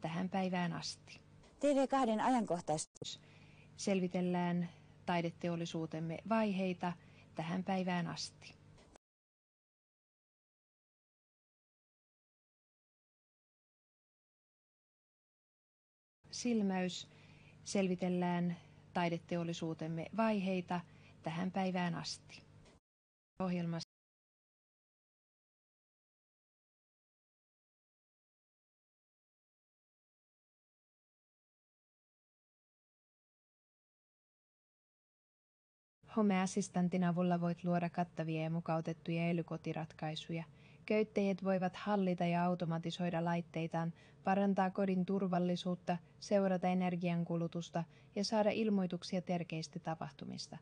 tähän päivään asti. TV2 ajankohtaistus. Selvitellään taideteollisuutemme vaiheita tähän päivään asti. Silmäys. Selvitellään taideteollisuutemme vaiheita tähän päivään asti. Ohjelmassa Home Assistantin avulla voit luoda kattavia ja mukautettuja älykotiratkaisuja. Käyttäjät voivat hallita ja automatisoida laitteitaan, parantaa kodin turvallisuutta, seurata energiankulutusta ja saada ilmoituksia tärkeistä tapahtumista.